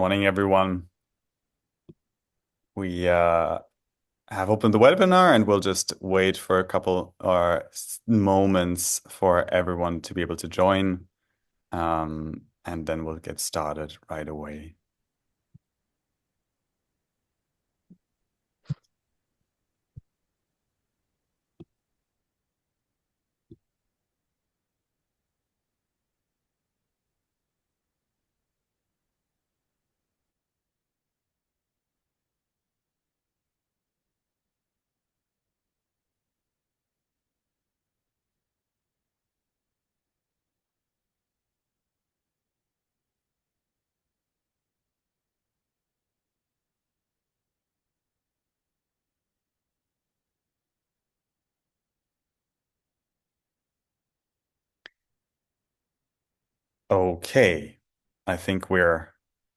Morning, everyone. We have opened the webinar and we'll just wait for a couple or moments for everyone to be able to join. And then we'll get started right away. Okay, I think we're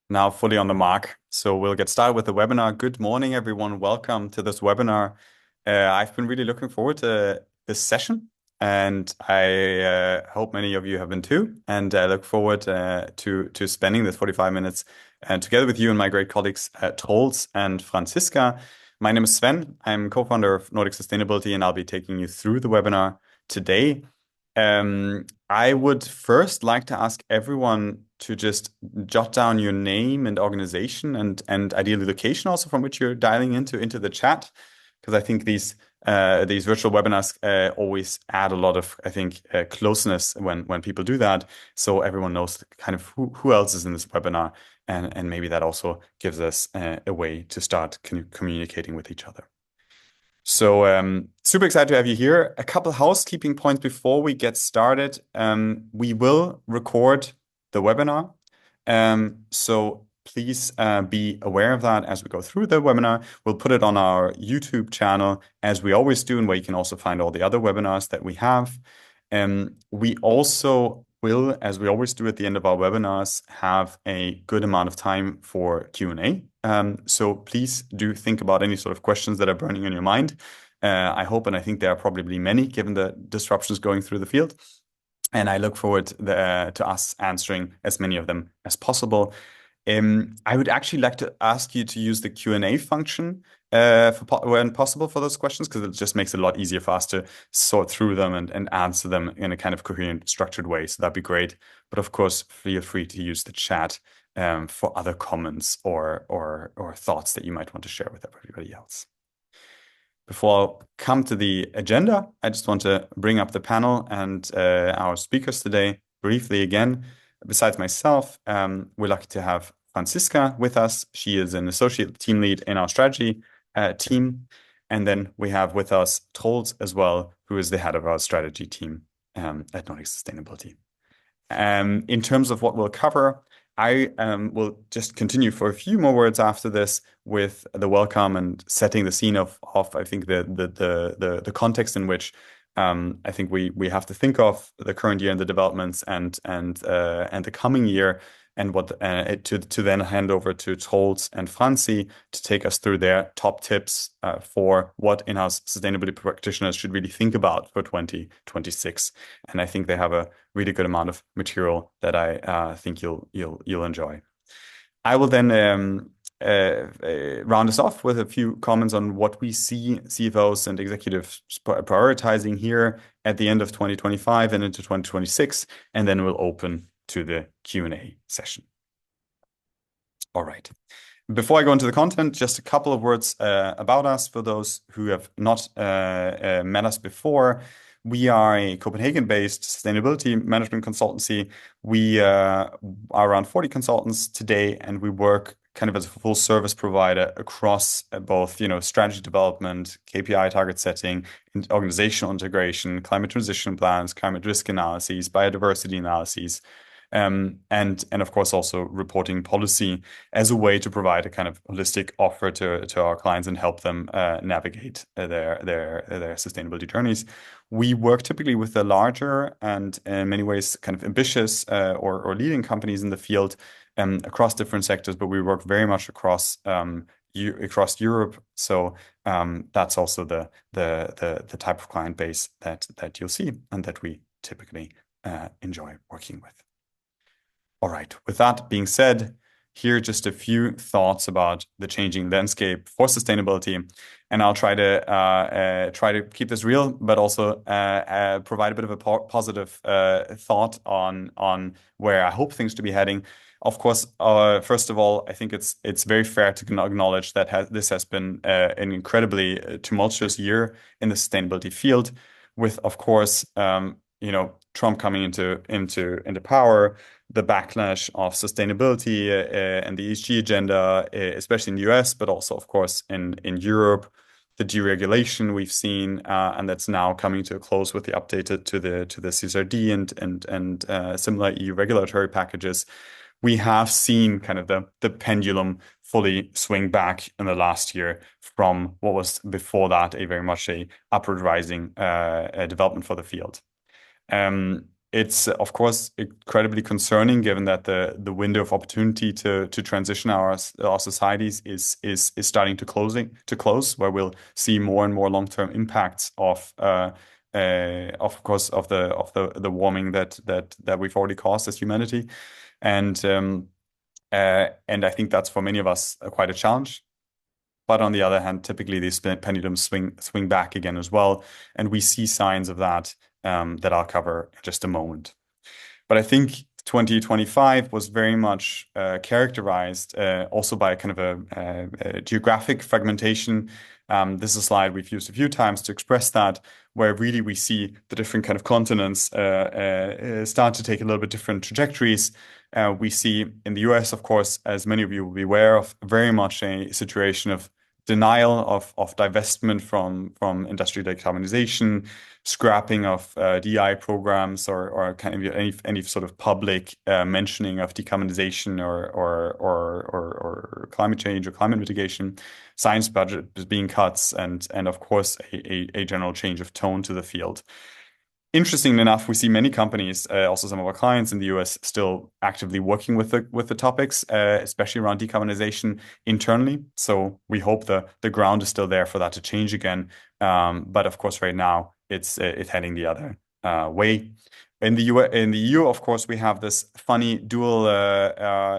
now fully on the mark. So we'll get started with the webinar. Good morning, everyone. Welcome to this webinar. I've been really looking forward to this session, and I hope many of you have been too. And I look forward to spending this 45 minutes together with you and my great colleagues Troels and Franziska. My name is Sven. I'm co-founder of Nordic Sustainability, and I'll be taking you through the webinar today. I would first like to ask everyone to just jot down your name and organization and ideally location also from which you're dialing into the chat, because I think these virtual webinars always add a lot of, I think, closeness when people do that, so everyone knows kind of who else is in this webinar, and maybe that also gives us a way to start communicating with each other. So super excited to have you here. A couple housekeeping points before we get started. We will record the webinar. So please be aware of that as we go through the webinar. We'll put it on our YouTube channel as we always do, and where you can also find all the other webinars that we have. We also will, as we always do at the end of our webinars, have a good amount of time for Q&A. So please do think about any sort of questions that are burning in your mind. I hope, and I think there are probably many, given the disruptions going through the field. And I look forward to us answering as many of them as possible. I would actually like to ask you to use the Q&A function when possible for those questions, because it just makes it a lot easier for us to sort through them and answer them in a kind of coherent, structured way. So that'd be great. But of course, feel free to use the chat for other comments or thoughts that you might want to share with everybody else. Before I come to the agenda, I just want to bring up the panel and our speakers today briefly again. Besides myself, we're lucky to have Franziska with us. She is an associate team lead in our strategy team. And then we have with us Troels as well, who is the head of our strategy team at Nordic Sustainability. In terms of what we'll cover, I will just continue for a few more words after this with the welcome and setting the scene of I think the context in which I think we have to think of the current year and the developments and the coming year, and what to then hand over to Troels and Franzi to take us through their top tips for what in-house sustainability practitioners should really think about for 2026. And I think they have a really good amount of material that I think you'll enjoy. I will then round us off with a few comments on what we see CFOs and executives prioritizing here at the end of 2025 and into 2026, and then we'll open to the Q&A session. All right. Before I go into the content, just a couple of words about us for those who have not met us before. We are a Copenhagen-based sustainability management consultancy. We are around 40 consultants today, and we work kind of as a full service provider across both, strategy development, KPI target setting, organizational integration, climate transition plans, climate risk analyses, biodiversity analyses, and of course also reporting policy as a way to provide a kind of holistic offer to our clients and help them navigate their sustainability journeys. We work typically with the larger and in many ways kind of ambitious or leading companies in the field across different sectors, but we work very much across Europe. So that's also the type of client base that you'll see and that we typically enjoy working with. All right. With that being said, here just a few thoughts about the changing landscape for sustainability. And I'll try to keep this real, but also provide a bit of a positive thought on where I hope things to be heading. Of course, first of all, I think it's very fair to acknowledge that this has been an incredibly tumultuous year in the sustainability field, with, of course, Trump coming into power, the backlash of sustainability and the ESG agenda, especially in the US, but also, of course, in Europe, the deregulation we've seen, and that's now coming to a close with the updated to the CSRD and similar EU regulatory packages. We have seen kind of the pendulum fully swing back in the last year from what was before that a very much a upward rising development for the field. It's of course incredibly concerning, given that the window of opportunity to transition our societies is starting to close, where we'll see more and more long-term impacts of course of the warming that we've already caused as humanity, and I think that's for many of us quite a challenge. But on the other hand, typically these pendulums swing back again as well, and we see signs of that that I'll cover in just a moment. But I think 2025 was very much characterized also by kind of a geographic fragmentation. This is a slide we've used a few times to express that, where really we see the different kind of continents start to take a little bit different trajectories. We see in the US, of course, as many of you will be aware of, very much a situation of denial of divestment from industrial decarbonization, scrapping of DI programs, or kind of any sort of public mentioning of decarbonization or climate change or climate mitigation. Science budget is being cut, and of course a general change of tone to the field. Interestingly enough, we see many companies, also some of our clients in the US, still actively working with the topics, especially around decarbonization internally. So we hope the ground is still there for that to change again. But of course, right now it's heading the other way. In the EU, of course, we have this funny dual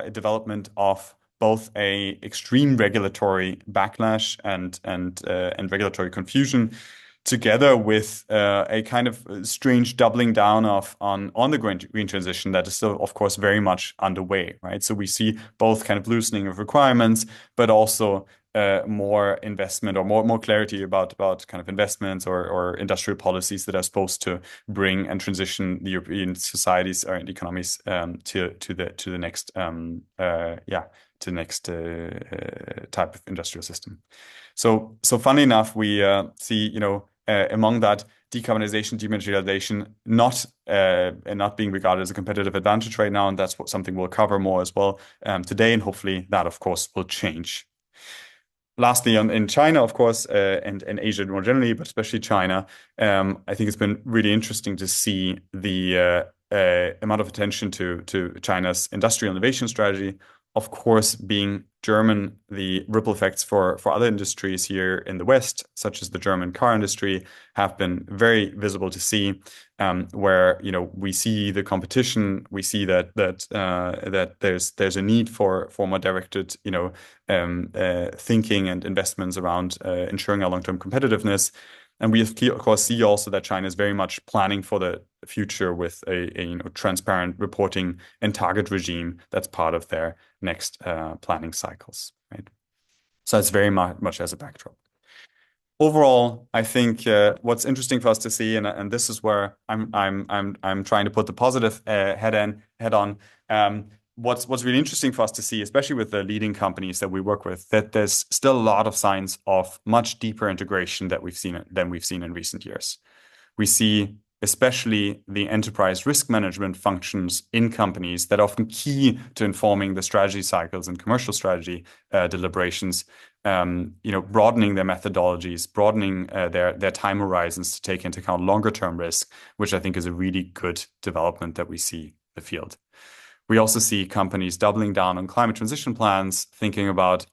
development of both a extreme regulatory backlash and regulatory confusion, together with a kind of strange doubling down on the green transition that is still, of course, very much underway, right? So we see both kind of loosening of requirements, but also more investment or more clarity about kind of investments or industrial policies that are supposed to bring and transition the European societies or economies to the next type of industrial system. So funny enough, we see among that decarbonization, dematerialization not being regarded as a competitive advantage right now, and that's something we'll cover more as well today, and hopefully that, of course, will change. Lastly, in China, of course, and Asia more generally, but especially China, I think it's been really interesting to see the amount of attention to China's industrial innovation strategy. Of course, being German, the ripple effects for other industries here in the West, such as the German car industry, have been very visible to see. Where we see the competition, we see that there's a need for more directed thinking and investments around ensuring our long-term competitiveness. And we, of course, see also that China is very much planning for the future with a transparent reporting and target regime that's part of their next planning cycles, right? So it's very much as a backdrop. Overall, I think what's interesting for us to see, and this is where I'm trying to put the positive head on. What's really interesting for us to see, especially with the leading companies that we work with, that there's still a lot of signs of much deeper integration than we've seen in recent years. We see especially the enterprise risk management functions in companies that are often key to informing the strategy cycles and commercial strategy deliberations, broadening their methodologies, broadening their time horizons to take into account longer term risk, which I think is a really good development that we see in the field. We also see companies doubling down on climate transition plans, thinking about,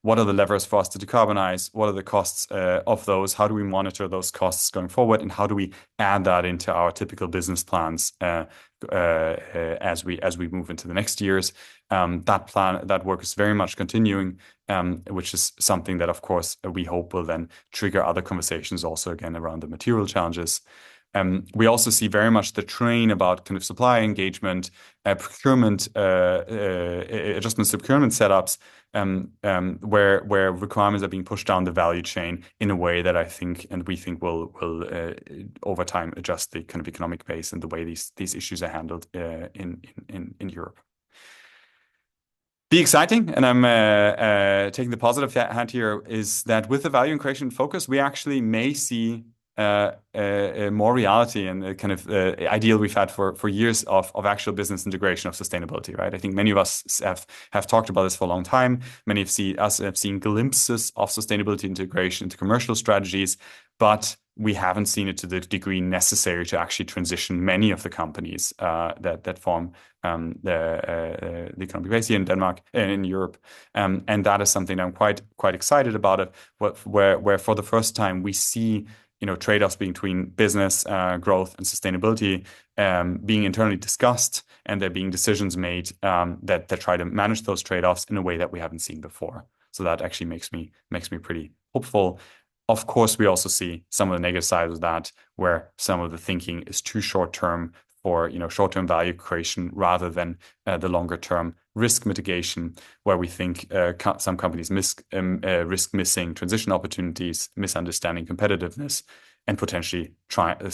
what are the levers for us to decarbonize? What are the costs of those? How do we monitor those costs going forward? And how do we add that into our typical business plans as we move into the next years? That work is very much continuing, which is something that, of course, we hope will then trigger other conversations also again around the material challenges. We also see very much the train about kind of supply engagement, procurement, adjustments to procurement setups, where requirements are being pushed down the value chain in a way that I think and we think will over time adjust the kind of economic base and the way these issues are handled in Europe. The exciting, and I'm taking the positive hand here, is that with the value creation focus, we actually may see more reality and the kind of ideal we've had for years of actual business integration of sustainability, right? I think many of us have talked about this for a long time. Many of us have seen glimpses of sustainability integration into commercial strategies, but we haven't seen it to the degree necessary to actually transition many of the companies that form the economic base here in Denmark and in Europe, and that is something I'm quite excited about it. Where for the first time we see trade-offs between business growth and sustainability being internally discussed, and there being decisions made that try to manage those trade-offs in a way that we haven't seen before. So that actually makes me pretty hopeful. Of course, we also see some of the negative sides of that, where some of the thinking is too short-term for short-term value creation rather than the longer-term risk mitigation, where we think some companies risk missing transition opportunities, misunderstanding competitiveness, and potentially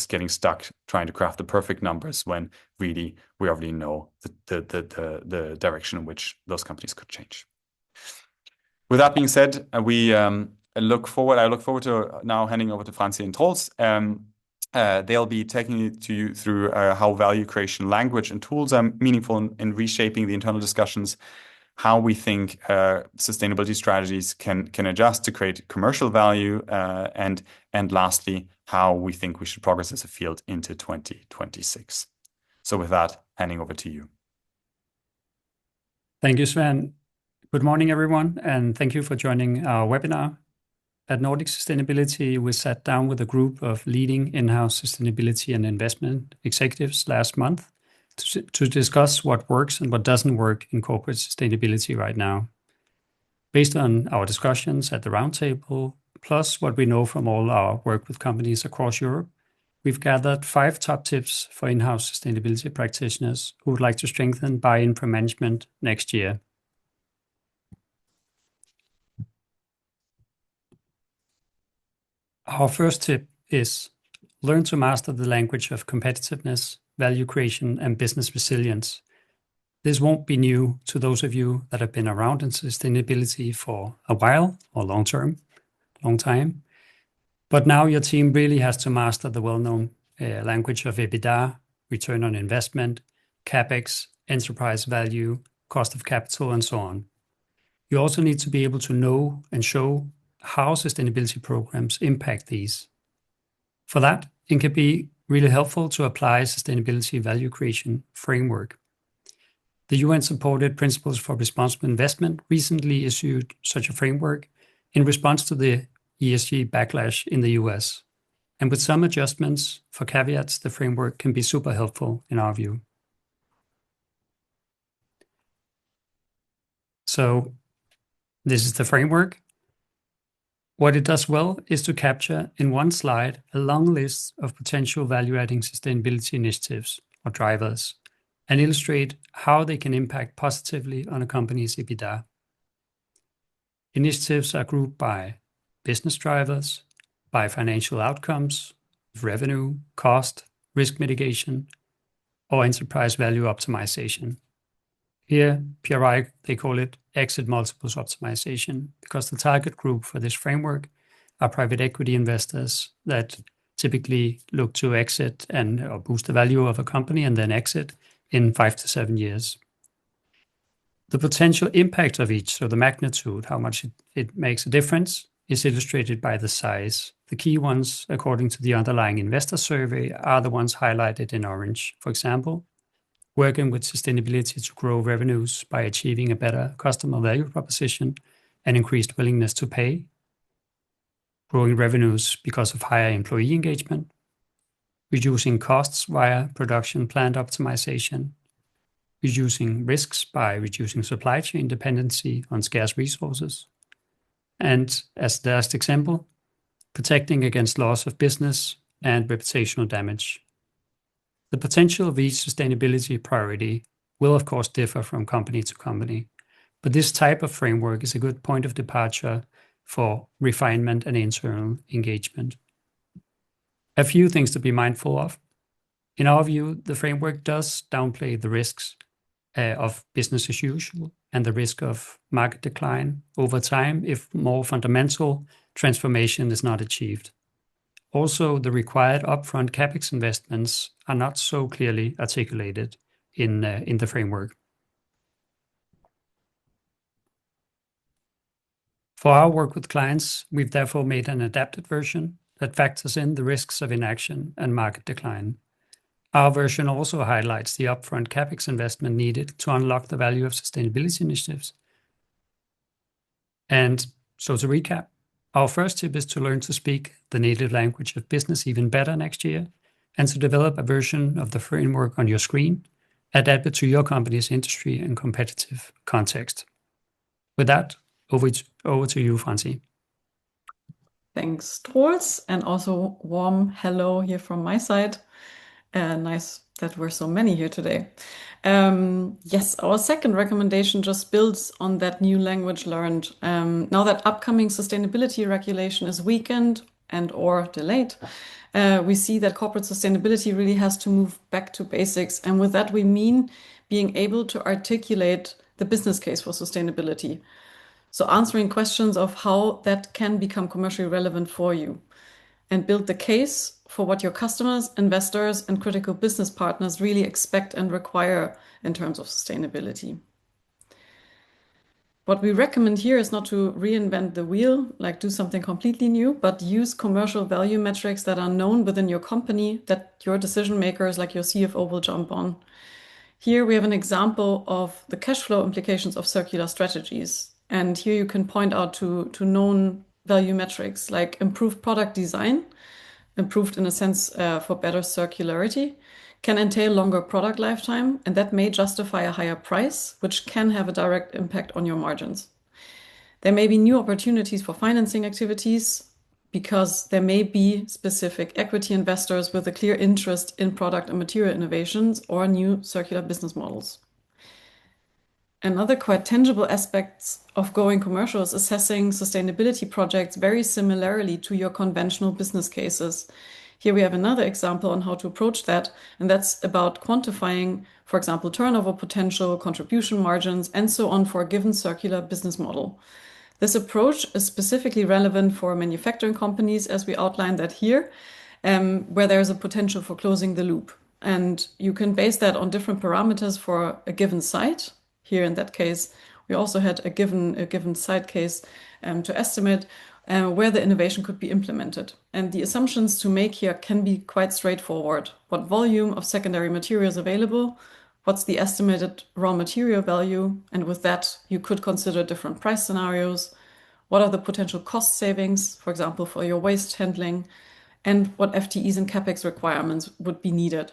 getting stuck trying to craft the perfect numbers when really we already know the direction in which those companies could change. With that being said, I look forward to now handing over to Franzi and Troels. They'll be taking you through how value creation language and tools are meaningful in reshaping the internal discussions, how we think sustainability strategies can adjust to create commercial value, and lastly, how we think we should progress as a field into 2026. So with that, handing over to you. Thank you, Sven. Good morning, everyone, and thank you for joining our webinar. At Nordic Sustainability, we sat down with a group of leading in-house sustainability and investment executives last month to discuss what works and what doesn't work in corporate sustainability right now. Based on our discussions at the roundtable, plus what we know from all our work with companies across Europe, we've gathered 5 top tips for in-house sustainability practitioners who would like to strengthen buy-in from management next year. Our first tip is learn to master the language of competitiveness, value creation, and business resilience. This won't be new to those of you that have been around in sustainability for a while or long time. But now your team really has to master the well-known language of EBITDA, return on investment, CapEx, enterprise value, cost of capital, and so on. You also need to be able to know and show how sustainability programs impact these. For that, it can be really helpful to apply sustainability value creation framework. The UN-supported Principles for Responsible Investment recently issued such a framework in response to the ESG backlash in the US. And with some adjustments for caveats, the framework can be super helpful in our view. So this is the framework. What it does well is to capture in one slide a long list of potential value-adding sustainability initiatives or drivers and illustrate how they can impact positively on a company's EBITDA. Initiatives are grouped by business drivers, by financial outcomes, revenue, cost, risk mitigation, or enterprise value optimization. Here, PRI, they call it exit multiples optimization, because the target group for this framework are private equity investors that typically look to exit or boost the value of a company and then exit in 5 to 7 years. The potential impact of each, so the magnitude, how much it makes a difference, is illustrated by the size. The key ones, according to the underlying investor survey, are the ones highlighted in orange. For example, working with sustainability to grow revenues by achieving a better customer value proposition and increased willingness to pay, growing revenues because of higher employee engagement, reducing costs via production plant optimization, reducing risks by reducing supply chain dependency on scarce resources, and as the last example, protecting against loss of business and reputational damage. The potential of each sustainability priority will, of course, differ from company to company, but this type of framework is a good point of departure for refinement and internal engagement. A few things to be mindful of. In our view, the framework does downplay the risks of business as usual and the risk of market decline over time if more fundamental transformation is not achieved. Also, the required upfront CapEx investments are not so clearly articulated in the framework. For our work with clients, we've therefore made an adapted version that factors in the risks of inaction and market decline. Our version also highlights the upfront CapEx investment needed to unlock the value of sustainability initiatives. And so to recap, our first tip is to learn to speak the native language of business even better next year, and to develop a version of the framework on your screen, adapted to your company's industry and competitive context. With that, over to you, Franzi. Thanks, Troels, and also warm hello here from my side. Nice that we're so many here today. Yes, our second recommendation just builds on that new language learned. Now that upcoming sustainability regulation is weakened and or delayed, we see that corporate sustainability really has to move back to basics. And with that, we mean being able to articulate the business case for sustainability. So answering questions of how that can become commercially relevant for you, and build the case for what your customers, investors, and critical business partners really expect and require in terms of sustainability. What we recommend here is not to reinvent the wheel, like do something completely new, but use commercial value metrics that are known within your company that your decision makers, like your CFO, will jump on. Here we have an example of the cash flow implications of circular strategies. And here you can point out to known value metrics like improved product design, improved in a sense for better circularity, can entail longer product lifetime, and that may justify a higher price, which can have a direct impact on your margins. There may be new opportunities for financing activities because there may be specific equity investors with a clear interest in product and material innovations or new circular business models. Another quite tangible aspect of going commercial is assessing sustainability projects very similarly to your conventional business cases. Here we have another example on how to approach that, and that's about quantifying, for example, turnover potential, contribution margins, and so on for a given circular business model. This approach is specifically relevant for manufacturing companies, as we outlined that here, where there is a potential for closing the loop. And you can base that on different parameters for a given site. Here in that case, we also had a given site case to estimate where the innovation could be implemented. And the assumptions to make here can be quite straightforward. What volume of secondary materials available? What's the estimated raw material value? And with that, you could consider different price scenarios. What are the potential cost savings, for example, for your waste handling? And what FTEs and CapEx requirements would be needed?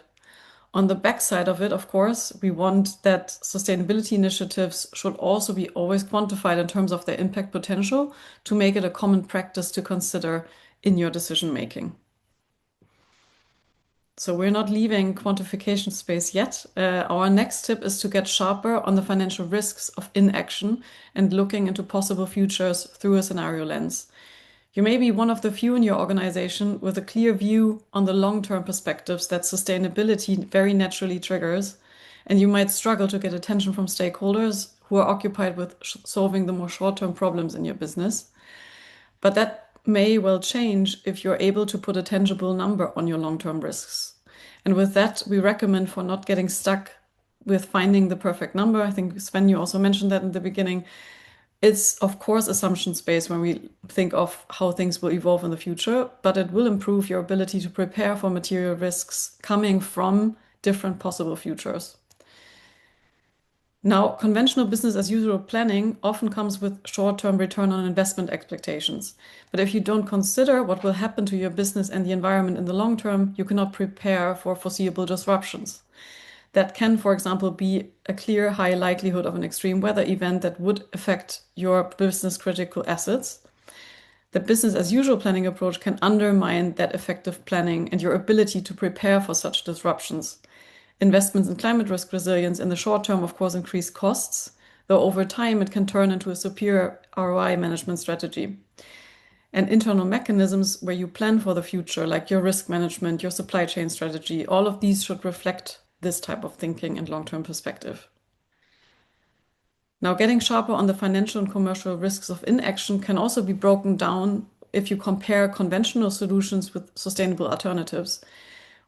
On the backside of it, of course, we want that sustainability initiatives should also be always quantified in terms of their impact potential to make it a common practice to consider in your decision making. So we're not leaving quantification space yet. Our next tip is to get sharper on the financial risks of inaction and looking into possible futures through a scenario lens. You may be one of the few in your organization with a clear view on the long-term perspectives that sustainability very naturally triggers, and you might struggle to get attention from stakeholders who are occupied with solving the more short-term problems in your business. But that may well change if you're able to put a tangible number on your long-term risks. And with that, we recommend for not getting stuck with finding the perfect number. I think, Sven, you also mentioned that in the beginning. It's, of course, assumptions-based when we think of how things will evolve in the future, but it will improve your ability to prepare for material risks coming from different possible futures. Now, conventional business as usual planning often comes with short-term return on investment expectations. But if you don't consider what will happen to your business and the environment in the long term, you cannot prepare for foreseeable disruptions. That can, for example, be a clear high likelihood of an extreme weather event that would affect your business critical assets. The business as usual planning approach can undermine that effective planning and your ability to prepare for such disruptions. Investments in climate risk resilience in the short term, of course, increase costs, though over time it can turn into a superior ROI management strategy. And internal mechanisms where you plan for the future, like your risk management, your supply chain strategy, all of these should reflect this type of thinking and long-term perspective. Now, getting sharper on the financial and commercial risks of inaction can also be broken down if you compare conventional solutions with sustainable alternatives.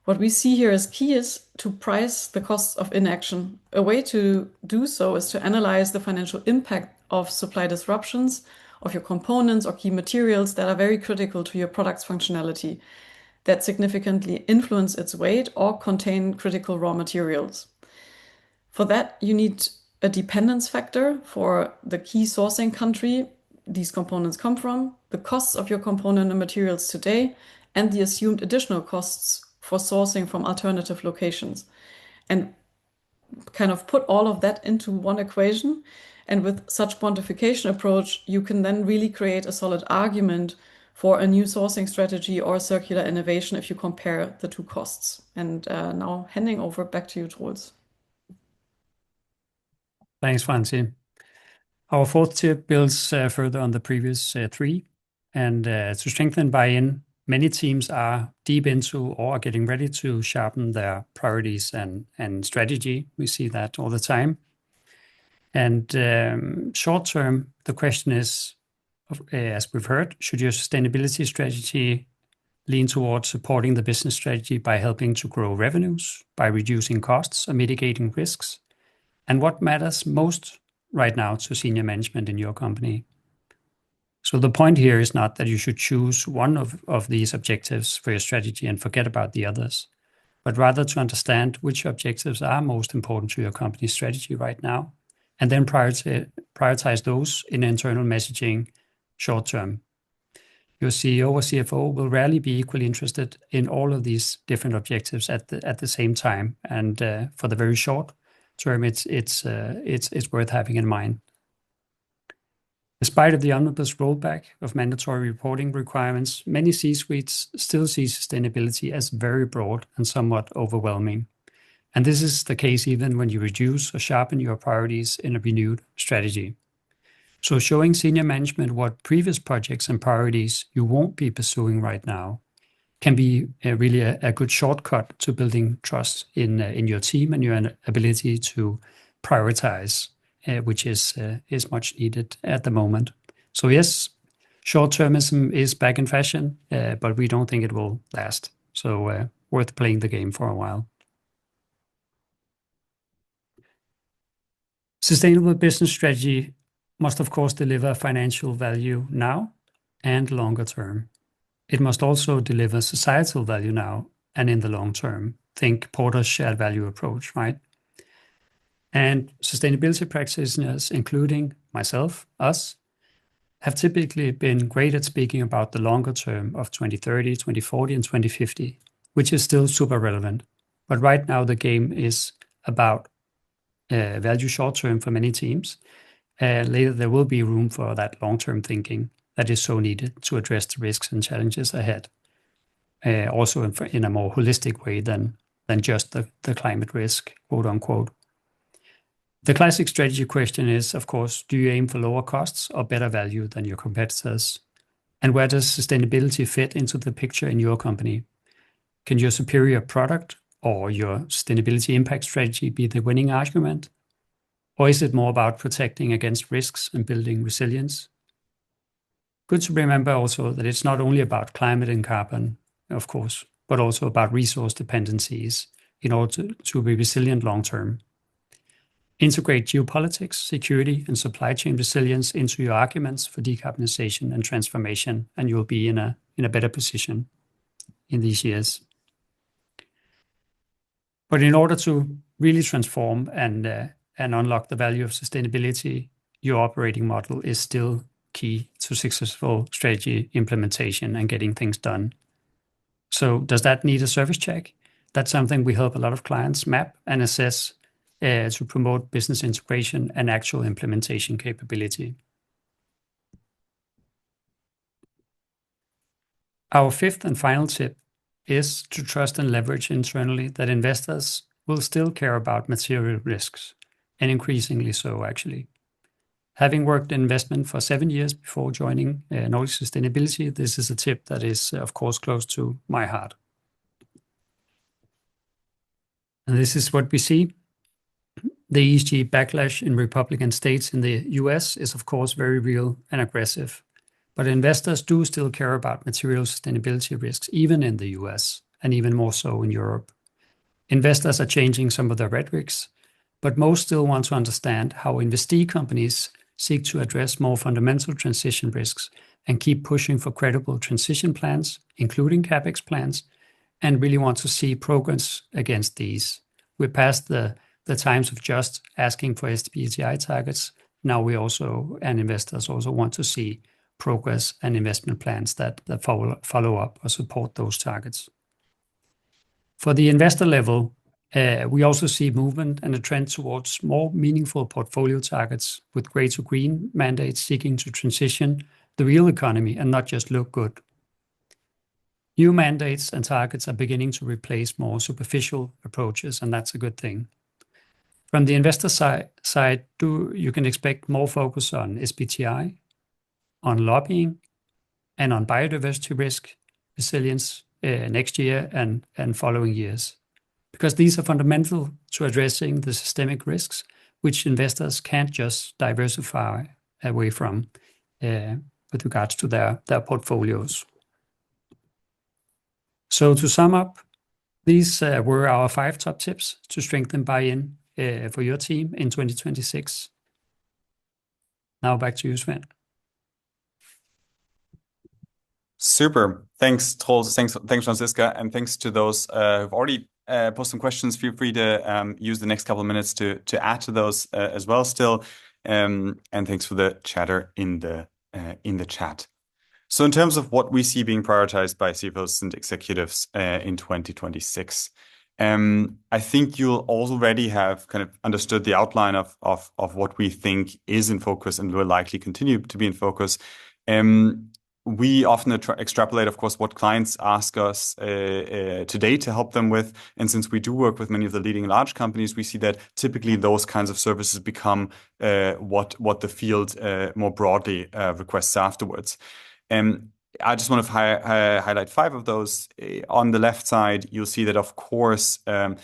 What we see here as key is to price the costs of inaction. A way to do so is to analyze the financial impact of supply disruptions of your components or key materials that are very critical to your product's functionality, that significantly influence its weight or contain critical raw materials. For that, you need a dependence factor for the key sourcing country these components come from, the costs of your component and materials today, and the assumed additional costs for sourcing from alternative locations. And kind of put all of that into one equation. And with such quantification approach, you can then really create a solid argument for a new sourcing strategy or circular innovation if you compare the two costs. And now handing over back to you, Troels. Thanks, Franzi. Our fourth tip builds further on the previous three. And to strengthen buy-in, many teams are deep into or are getting ready to sharpen their priorities and strategy. We see that all the time. And short term, the question is, as we've heard, should your sustainability strategy lean towards supporting the business strategy by helping to grow revenues, by reducing costs or mitigating risks? And what matters most right now to senior management in your company? So the point here is not that you should choose one of these objectives for your strategy and forget about the others, but rather to understand which objectives are most important to your company's strategy right now, and then prioritize those in internal messaging short term. Your CEO or CFO will rarely be equally interested in all of these different objectives at the same time, and for the very short term, it's worth having in mind. Despite the omnibus rollback of mandatory reporting requirements, many C-suites still see sustainability as very broad and somewhat overwhelming. And this is the case even when you reduce or sharpen your priorities in a renewed strategy. So showing senior management what previous projects and priorities you won't be pursuing right now can be really a good shortcut to building trust in your team and your ability to prioritize, which is much needed at the moment. So yes, short-termism is back in fashion, but we don't think it will last. So worth playing the game for a while. Sustainable business strategy must, of course, deliver financial value now and longer term. It must also deliver societal value now and in the long term. Think Porter's shared value approach, right? And sustainability practitioners, including myself, us, have typically been great at speaking about the longer term of 2030, 2040, and 2050, which is still super relevant. But right now, the game is about value short term for many teams. Later, there will be room for that long-term thinking that is so needed to address the risks and challenges ahead, also in a more holistic way than just the climate risk, quote unquote. The classic strategy question is, of course, do you aim for lower costs or better value than your competitors? And where does sustainability fit into the picture in your company? Can your superior product or your sustainability impact strategy be the winning argument? Or is it more about protecting against risks and building resilience? Good to remember also that it's not only about climate and carbon, of course, but also about resource dependencies in order to be resilient long term. Integrate geopolitics, security, and supply chain resilience into your arguments for decarbonization and transformation, and you'll be in a better position in these years. But in order to really transform and and unlock the value of sustainability, your operating model is still key to successful strategy implementation and getting things done. So does that need a service check? That's something we help a lot of clients map and assess to promote business integration and actual implementation capability. Our fifth and final tip is to trust and leverage internally that investors will still care about material risks, and increasingly so, actually. Having worked in investment for 7 years before joining Nordic Sustainability, this is a tip that is, of course, close to my heart. And this is what we see. The ESG backlash in Republican states in the US is, of course, very real and aggressive. But investors do still care about material sustainability risks, even in the US, and even more so in Europe. Investors are changing some of their rhetorics, but most still want to understand how investee companies seek to address more fundamental transition risks and keep pushing for credible transition plans, including CapEx plans, and really want to see progress against these. We're past the times of just asking for SBTi targets. Now we also, and investors also, want to see progress and investment plans that follow up or support those targets. For the investor level, we also see movement and a trend towards more meaningful portfolio targets with greater green mandates seeking to transition the real economy and not just look good. New mandates and targets are beginning to replace more superficial approaches, and that's a good thing. From the investor side, you can expect more focus on SBTi, on lobbying, and on biodiversity risk resilience next year and following years, because these are fundamental to addressing the systemic risks which investors can't just diversify away from with regards to their portfolios. So to sum up, these were our 5 top tips to strengthen buy-in for your team in 2026. Now back to you, Sven. Super. Thanks, Troels. Thanks, Franziska. And thanks to those who've already posted some questions. Feel free to use the next couple of minutes to add to those as well still. And thanks for the chatter in the chat. So in terms of what we see being prioritized by CFOs and executives in 2026, I think you'll already have kind of understood the outline of what we think is in focus and will likely continue to be in focus. We often extrapolate, of course, what clients ask us today to help them with. And since we do work with many of the leading large companies, we see that typically those kinds of services become what the field more broadly requests afterwards. I just want to highlight 5 of those. On the left side, you'll see that, of course, the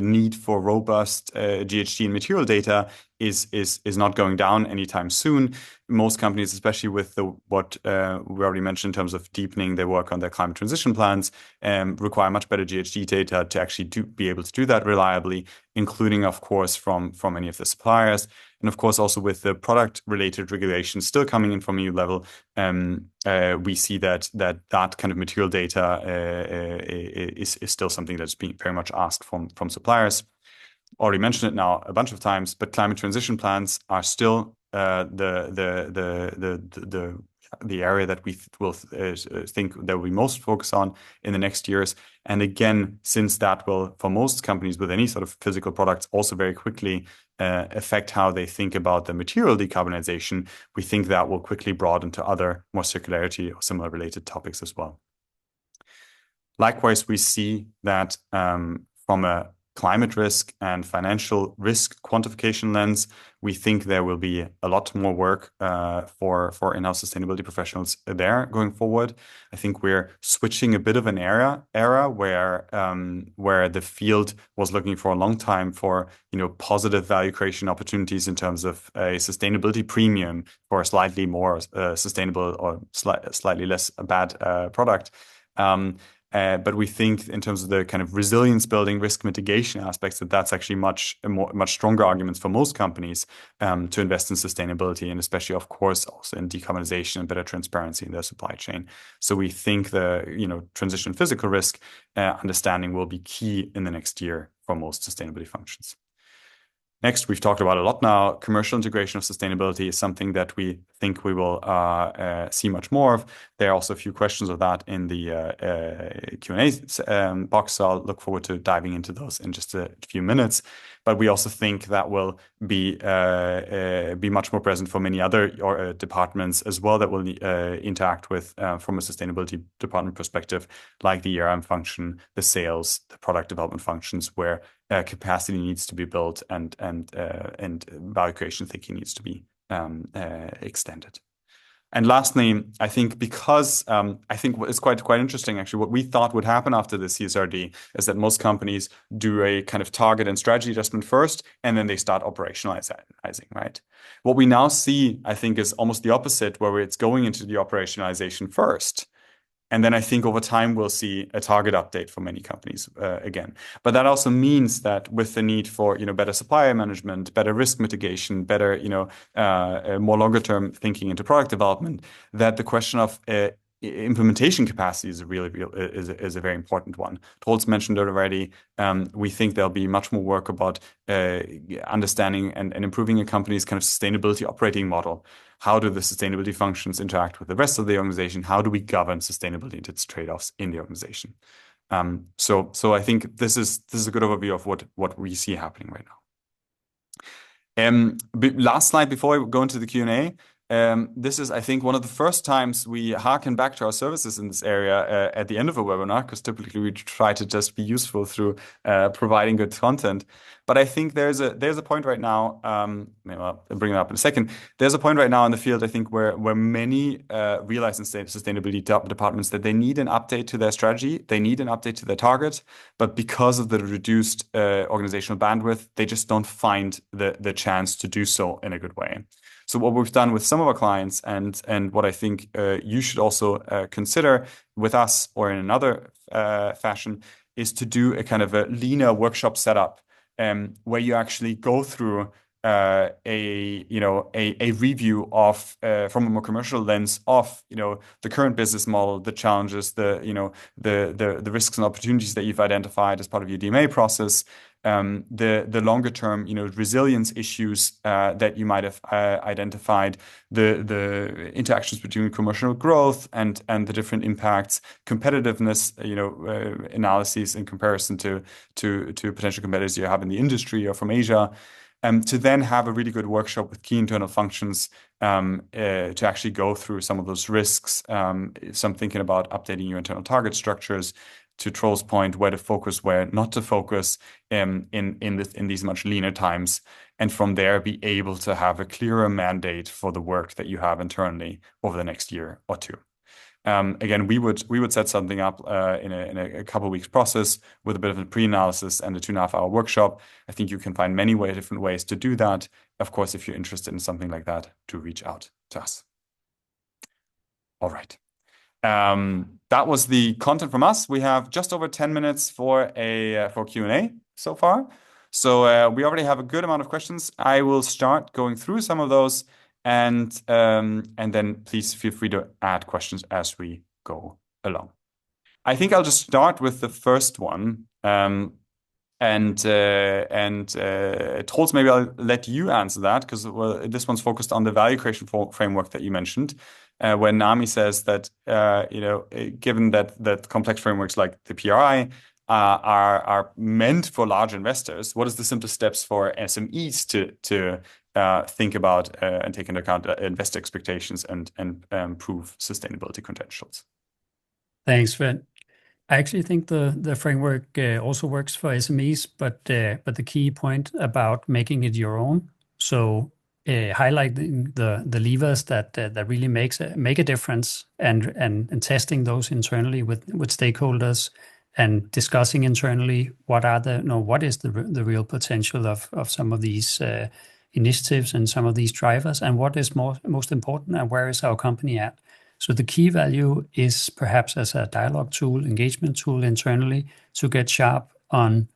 need for robust GHG and material data is not going down anytime soon. Most companies, especially with what we already mentioned in terms of deepening their work on their climate transition plans, require much better GHG data to actually be able to do that reliably, including, of course, from many of the suppliers. And of course, also with the product-related regulations still coming in from EU level, we see that kind of material data is still something that's being very much asked from suppliers. Already mentioned it now a bunch of times, but climate transition plans are still the area that we will think that we most focus on in the next years. And again, since that will, for most companies with any sort of physical products, also very quickly affect how they think about the material decarbonization, we think that will quickly broaden to other more circularity or similar related topics as well. Likewise, we see that from a climate risk and financial risk quantification lens, we think there will be a lot more work for in-house sustainability professionals there going forward. I think we're switching a bit of an era where the field was looking for a long time for positive value creation opportunities in terms of a sustainability premium for a slightly more sustainable or slightly less bad product. But we think in terms of the kind of resilience building, risk mitigation aspects, that's actually much stronger arguments for most companies to invest in sustainability, and especially, of course, also in decarbonization and better transparency in their supply chain. So we think the transition physical risk understanding will be key in the next year for most sustainability functions. Next, we've talked about a lot now. Commercial integration of sustainability is something that we think we will see much more of. There are also a few questions of that in the Q&A box, so I'll look forward to diving into those in just a few minutes. But we also think that will be much more present for many other departments as well that will interact with from a sustainability department perspective, like the ERM function, the sales, the product development functions, where capacity needs to be built and value creation thinking needs to be extended. And lastly, I think because I think it's quite interesting actually, what we thought would happen after the CSRD is that most companies do a kind of target and strategy adjustment first, and then they start operationalizing, right? What we now see, I think, is almost the opposite, where it's going into the operationalization first. And then I think over time, we'll see a target update for many companies again. But that also means that with the need for, better supplier management, better risk mitigation, better, more longer term thinking into product development, that the question of implementation capacity is a very important one. Troels mentioned it already. We think there'll be much more work about understanding and improving a company's kind of sustainability operating model. How do the sustainability functions interact with the rest of the organization? How do we govern sustainability and its trade-offs in the organization? So I think this is a good overview of what we see happening right now. Last slide before we go into the Q&A. This is, I think, one of the first times we harken back to our services in this area at the end of a webinar, because typically we try to just be useful through providing good content. But I think there's a point right now. Maybe I'll bring it up in a second. There's a point right now in the field, I think, where many realize in sustainability departments that they need an update to their strategy, they need an update to their target, but because of the reduced organizational bandwidth, they just don't find the chance to do so in a good way. So what we've done with some of our clients and what I think you should also consider with us or in another fashion is to do a kind of a leaner workshop setup where you actually go through a review of from a more commercial lens of the current business model, the challenges, the risks and opportunities that you've identified as part of your DMA process. The longer term, resilience issues that you might have identified, the interactions between commercial growth and the different impacts, competitiveness, analyses in comparison to potential competitors you have in the industry or from Asia, to then have a really good workshop with key internal functions to actually go through some of those risks. Some thinking about updating your internal target structures. To Troels' point, where to focus, where not to focus in these much leaner times, and from there be able to have a clearer mandate for the work that you have internally over the next year or two. Again, we would set something up in a couple of weeks process with a bit of a pre-analysis and a 2.5-hour workshop. I think you can find many different ways to do that. Of course, if you're interested in something like that, to reach out to us. All right. That was the content from us. We have just over 10 minutes for Q&A so far. So we already have a good amount of questions. I will start going through some of those, and then please feel free to add questions as we go along. I think I'll just start with the first one. And Troels, maybe I'll let you answer that, because this one's focused on the value creation framework that you mentioned, when Nami says that given that complex frameworks like the PRI are meant for large investors, what is the simplest steps for SMEs to think about and take into account investor expectations and improve sustainability credentials? Thanks, Sven. I actually think the framework also works for SMEs, but the key point about making it your own, so highlighting the levers that really make a difference, and testing those internally with stakeholders, and discussing internally what is the real potential of some of these initiatives and some of these drivers, and what is most important, and where is our company at. So the key value is perhaps as a dialogue tool, engagement tool internally, to get sharp on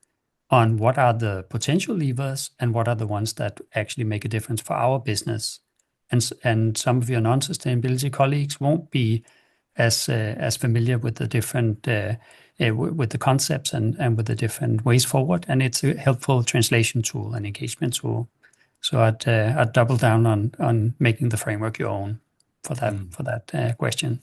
what are the potential levers and what are the ones that actually make a difference for our business. And some of your non-sustainability colleagues won't be as familiar with the different with the concepts and with the different ways forward. And it's a helpful translation tool and engagement tool. So I'd double down on making the framework your own for that question.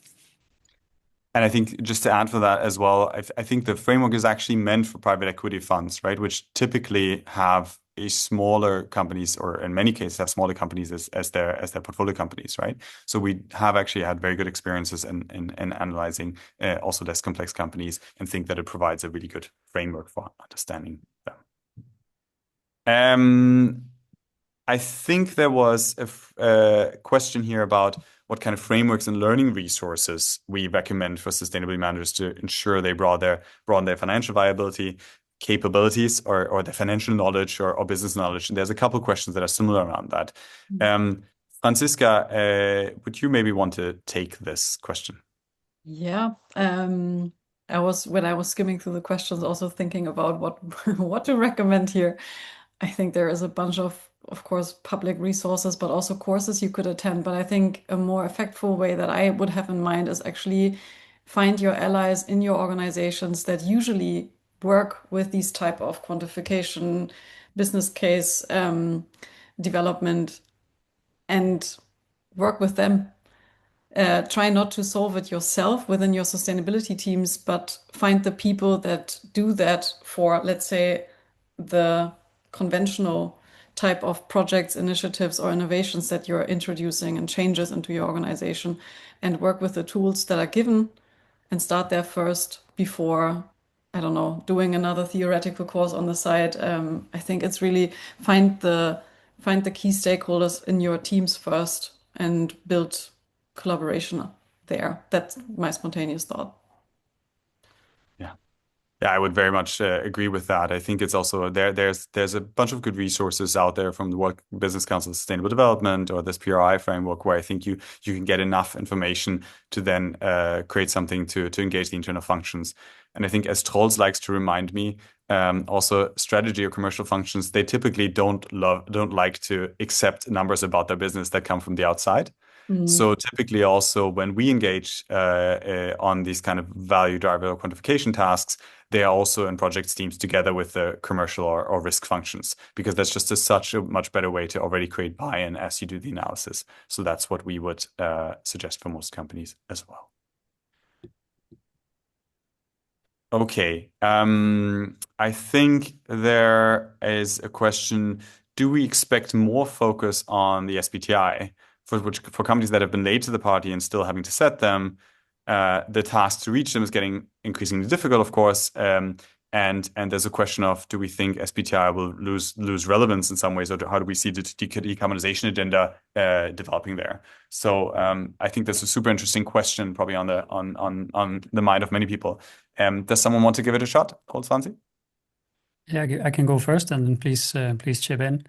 And I think just to add for that as well, I think the framework is actually meant for private equity funds, right? Which typically have a smaller companies, or in many cases have smaller companies as their portfolio companies, right? So we have actually had very good experiences in analyzing also less complex companies, and think that it provides a really good framework for understanding them. I think there was a question here about what kind of frameworks and learning resources we recommend for sustainability managers to ensure they broaden their financial viability, capabilities, or their financial knowledge or business knowledge. And there's a couple of questions that are similar around that. Franziska, would you maybe want to take this question? Yeah. When I was skimming through the questions, also thinking about what to recommend here. I think there is a bunch of course, public resources, but also courses you could attend. But I think a more effective way that I would have in mind is actually find your allies in your organizations that usually work with these type of quantification, business case development, and work with them. Try not to solve it yourself within your sustainability teams, but find the people that do that for, let's say, the conventional type of projects, initiatives, or innovations that you're introducing and changes into your organization, and work with the tools that are given and start there first before, I don't know, doing another theoretical course on the side. I think it's really find the key stakeholders in your teams first and build collaboration there. That's my spontaneous thought. Yeah, I would very much agree with that. I think it's also there's a bunch of good resources out there from the World Business Council Sustainable Development or this PRI framework, where I think you can get enough information to then create something to engage the internal functions. And I think, as Troels likes to remind me, also strategy or commercial functions, they typically don't like to accept numbers about their business that come from the outside. So typically also when we engage on these kind of value driver or quantification tasks, they are also in project teams together with the commercial or risk functions, because that's just such a much better way to already create buy-in as you do the analysis. So that's what we would suggest for most companies as well. Okay, I think there is a question: do we expect more focus on the SBTI for companies that have been late to the party and still having to set them? The task to reach them is getting increasingly difficult, of course. And there's a question of, do we think SBTI will lose relevance in some ways, or how do we see the decarbonization agenda developing there? So I think that's a super interesting question, probably on the mind of many people. Does someone want to give it a shot? Svanzi? Yeah, I can go first, and then please chip in.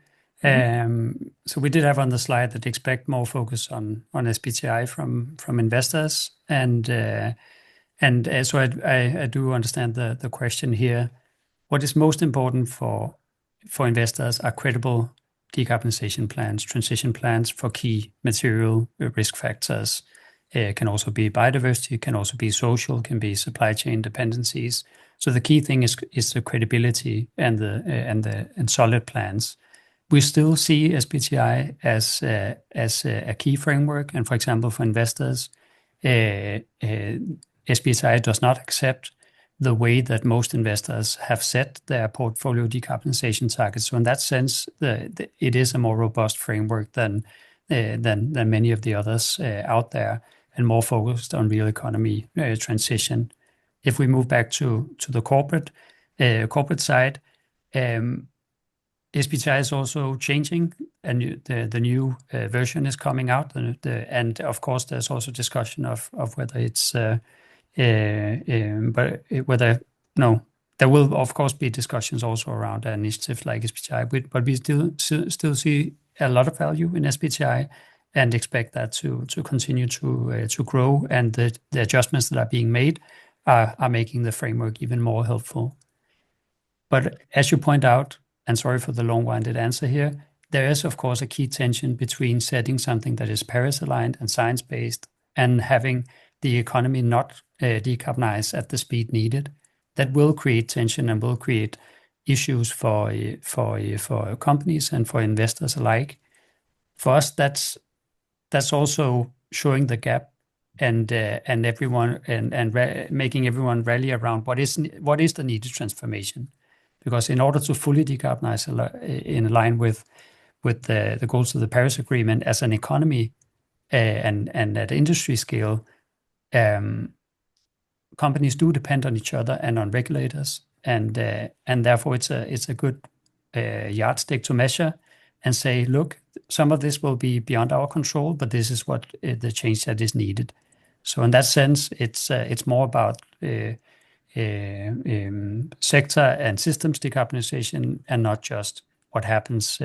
So we did have on the slide that expect more focus on SBTI from investors, and so I do understand the question here. What is most important for investors are credible decarbonization plans, transition plans for key material risk factors. It can also be biodiversity, can also be social, can be supply chain dependencies. So the key thing is the credibility and solid plans. We still see SBTI as a key framework, and for example, for investors, SBTI does not accept the way that most investors have set their portfolio decarbonization targets. So in that sense, it is a more robust framework than many of the others out there, and more focused on real economy transition. If we move back to the corporate side, SBTI is also changing, and the new version is coming out, and of course there's also discussion of whether it's there will of course be discussions also around an initiative like SBTI, but we still see a lot of value in SBTI and expect that to continue to grow, and the adjustments that are being made are making the framework even more helpful. But as you point out, and sorry for the long-winded answer here, there is of course a key tension between setting something that is Paris-aligned and science-based and having the economy not decarbonize at the speed needed. that will create tension and will create issues for companies and for investors alike. For us, that's also showing the gap and everyone making everyone rally around what is the needed transformation, because in order to fully decarbonize in line with the goals of the Paris Agreement as an economy and at industry scale, companies do depend on each other and on regulators, and therefore it's a good yardstick to measure and say, look, some of this will be beyond our control, but this is what the change that is needed. So in that sense, it's more about sector and systems decarbonization, and not just what happens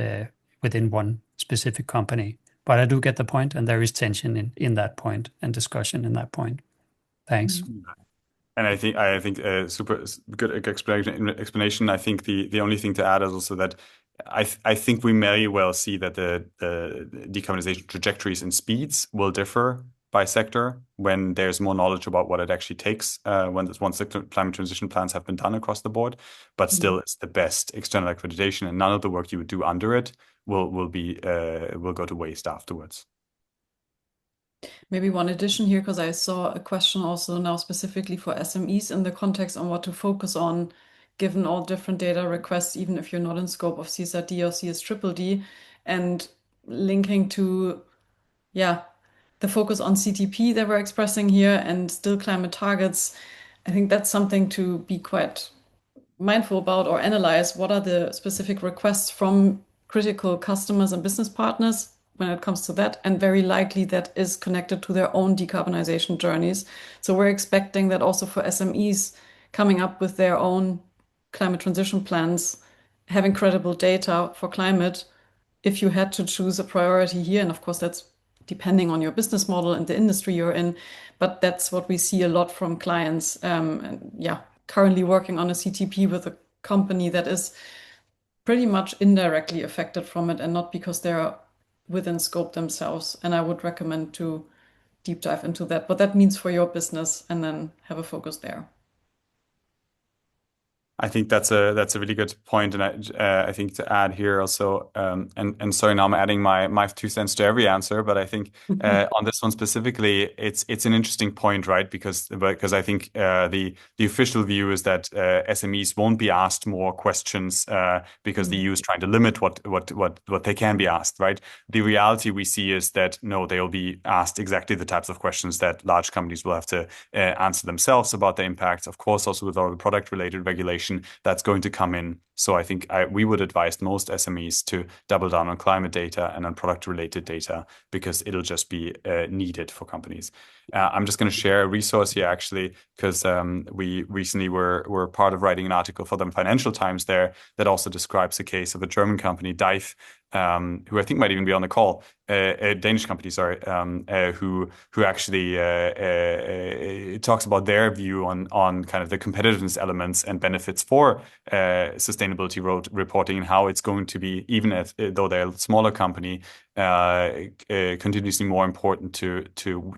within one specific company. But I do get the point, and there is tension in that point and discussion in that point. Thanks. And I think super good explanation. I think the only thing to add is also that I think we may well see that the decarbonization trajectories and speeds will differ by sector when there's more knowledge about what it actually takes once the climate transition plans have been done across the board. But still, it's the best external accreditation, and none of the work you would do under it will go to waste afterwards. Maybe one addition here, because I saw a question also now specifically for SMEs in the context on what to focus on, given all different data requests, even if you're not in scope of CSRD or CSDDD, and linking to, the focus on CTP that we're expressing here and still climate targets. I think that's something to be quite mindful about, or analyze what are the specific requests from critical customers and business partners when it comes to that, and very likely that is connected to their own decarbonization journeys. So we're expecting that also for SMEs coming up with their own climate transition plans, having credible data for climate, if you had to choose a priority here, and of course that's depending on your business model and the industry you're in, but that's what we see a lot from clients. Currently working on a CTP with a company that is pretty much indirectly affected from it, and not because they're within scope themselves. And I would recommend to deep dive into that, what that means for your business, and then have a focus there. I think that's a really good point, and I think to add here also, and sorry, now I'm adding my 2 cents to every answer, but I think on this one specifically, it's an interesting point, right? Because I think the official view is that SMEs won't be asked more questions because the EU is trying to limit what they can be asked, right? The reality we see is that no, they will be asked exactly the types of questions that large companies will have to answer themselves about the impacts, of course, also with all the product related regulation that's going to come in. So I think we would advise most SMEs to double down on climate data and on product related data, because it'll just be needed for companies. I'm just going to share a resource here actually, because we recently were part of writing an article for the Financial Times there that also describes the case of a German company, Dive, who I think might even be on the call, a Danish company, sorry, who actually talks about their view on kind of the competitiveness elements and benefits for sustainability reporting, and how it's going to be, even though they're a smaller company, continuously more important to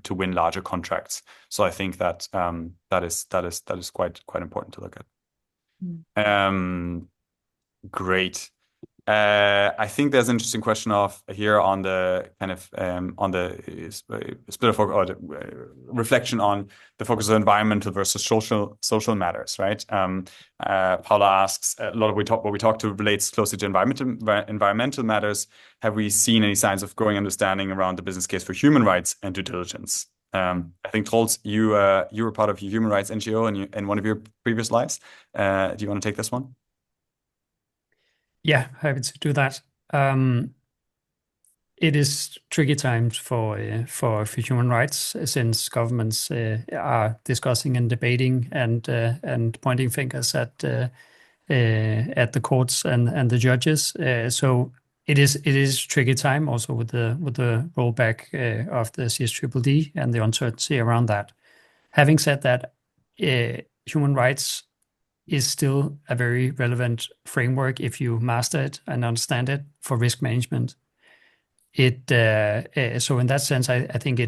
win larger contracts. So I think that that is quite important to look at. Great. I think there's an interesting question here on the kind of on the split of or the, reflection on the focus of environmental versus social matters, right? Paula asks, a lot of what we talk to relates closely to environmental matters. Have we seen any signs of growing understanding around the business case for human rights and due diligence? I think Troels, you were part of a human rights NGO in one of your previous lives. Do you want to take this one? Yeah, happy to do that. It is tricky times for human rights, since governments are discussing and debating and pointing fingers at the courts and the judges. So it is tricky time also with the rollback of the CSDDD and the uncertainty around that. Having said that, human rights is still a very relevant framework if you master it and understand it for risk management. So in that sense, I think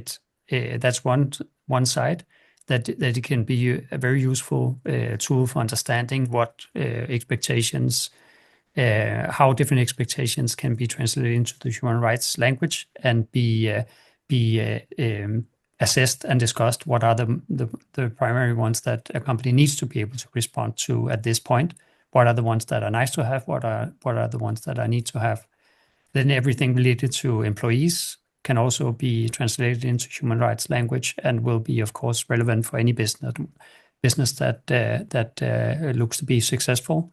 that's one side. that it can be a very useful tool for understanding what expectations, how different expectations can be translated into the human rights language and be assessed and discussed. What are the primary ones that a company needs to be able to respond to at this point? What are the ones that are nice to have? What are the ones that I need to have? Then everything related to employees can also be translated into human rights language and will be, of course, relevant for any business that looks to be successful.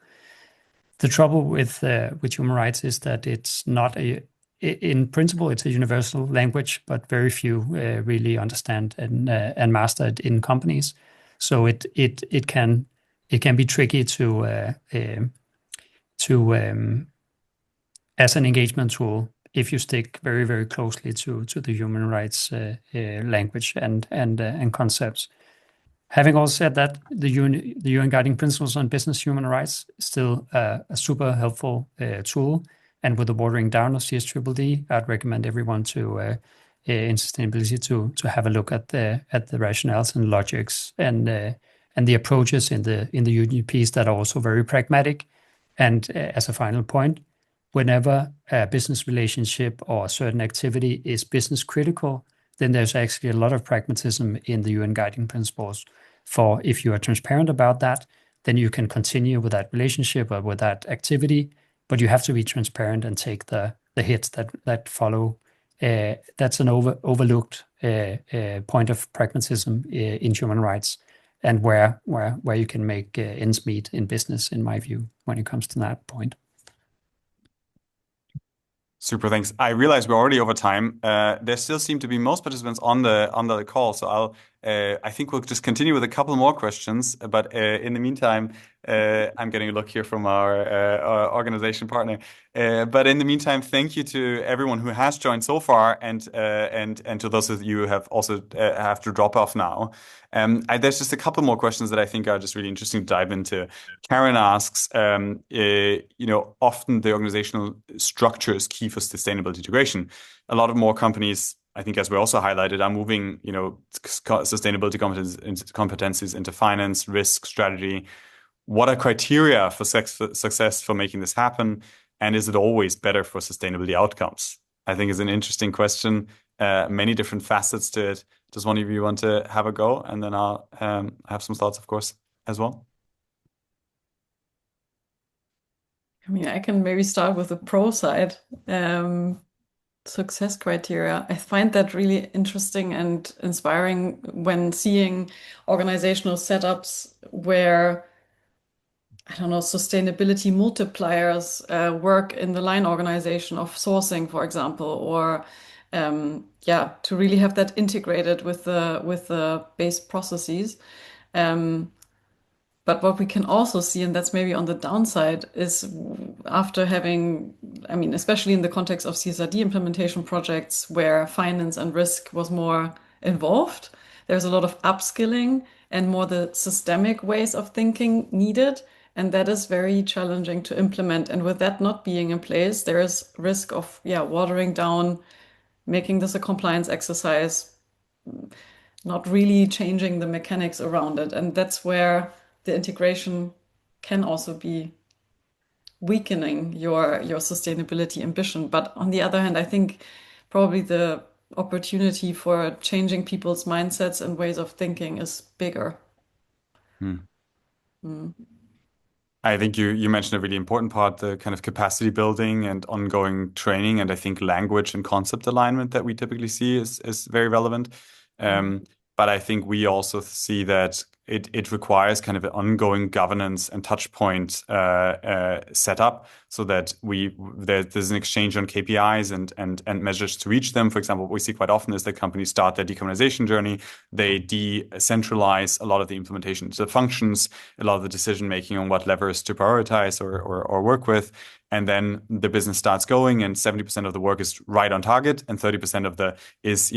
The trouble with human rights is that it's not in principle, it's a universal language, but very few really understand and master it in companies. So it can be tricky to as an engagement tool if you stick very, very closely to the human rights language and concepts. Having also said that, the UN Guiding Principles on Business Human Rights is still a super helpful tool. And with the watering down of CSDDD, I'd recommend everyone in sustainability to have a look at the rationales and logics and the approaches in the UNGPs that are also very pragmatic. And as a final point, whenever a business relationship or a certain activity is business critical, then there's actually a lot of pragmatism in the UN Guiding Principles. For if you are transparent about that, then you can continue with that relationship or with that activity, but you have to be transparent and take the hits that follow. That's an overlooked point of pragmatism in human rights, and where you can make ends meet in business, in my view, when it comes to that point. Super, thanks. I realize we're already over time. There still seem to be most participants on the call, so I think we'll just continue with a couple more questions. But in the meantime, I'm getting a look here from our organization partner. But in the meantime, thank you to everyone who has joined so far, and to those of you who have also have to drop off now. There's just a couple more questions that I think are just really interesting to dive into. Karen asks, often the organizational structure is key for sustainability integration. A lot of more companies, I think, as we also highlighted, are moving, sustainability competencies into finance, risk, strategy. What are criteria for success for making this happen? And is it always better for sustainability outcomes? I think is an interesting question. Many different facets to it. Does one of you want to have a go? And then I'll have some thoughts, of course, as well. I mean, I can maybe start with the pro side. Success criteria. I find that really interesting and inspiring when seeing organizational setups where, I don't know, sustainability multipliers work in the line organization of sourcing, for example, or to really have that integrated with the base processes. But what we can also see, and that's maybe on the downside, is after having, I mean, especially in the context of CSRD implementation projects where finance and risk was more involved, there's a lot of upskilling and more the systemic ways of thinking needed. And that is very challenging to implement. And with that not being in place, there is risk of, watering down, making this a compliance exercise, not really changing the mechanics around it. And that's where the integration can also be weakening your sustainability ambition. But on the other hand, I think probably the opportunity for changing people's mindsets and ways of thinking is bigger. I think you mentioned a really important part, the kind of capacity building and ongoing training. And I think language and concept alignment that we typically see is very relevant. But I think we also see that it requires kind of an ongoing governance and touch point setup, so that there's an exchange on KPIs and measures to reach them. For example, what we see quite often is that companies start their decarbonization journey, they decentralize a lot of the implementation, the functions, a lot of the decision making on what levers to prioritize or work with. and then the business starts going, and 70% of the work is right on target, and 30% of the is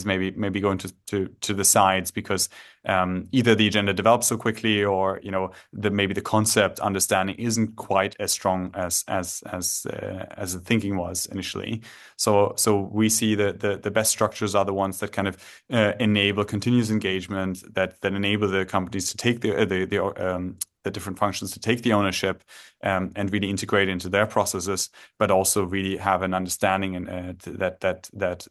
maybe going to the sides because either the agenda develops so quickly, or maybe the concept understanding isn't quite as strong as the thinking was initially. So we see that the best structures are the ones that kind of enable continuous engagement, that enable the companies to take the different functions to take the ownership and really integrate into their processes, but also really have an understanding and that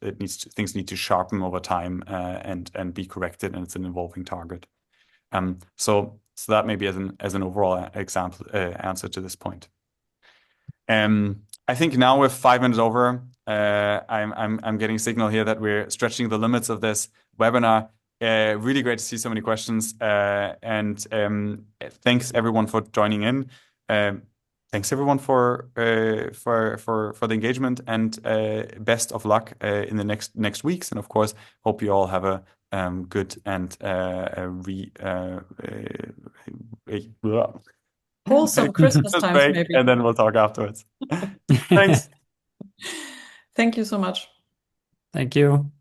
things need to sharpen over time and be corrected, and it's an evolving target. So that may be as an overall example answer to this point. I think now we're 5 minutes over. I'm getting signal here that we're stretching the limits of this webinar. Really great to see so many questions, and thanks everyone for joining in. Thanks everyone for the engagement, and best of luck in the next weeks. And of course, hope you all have a good and wholesome Christmas times, break, maybe. and then we'll talk afterwards. Thanks. Thank you so much. Thank you.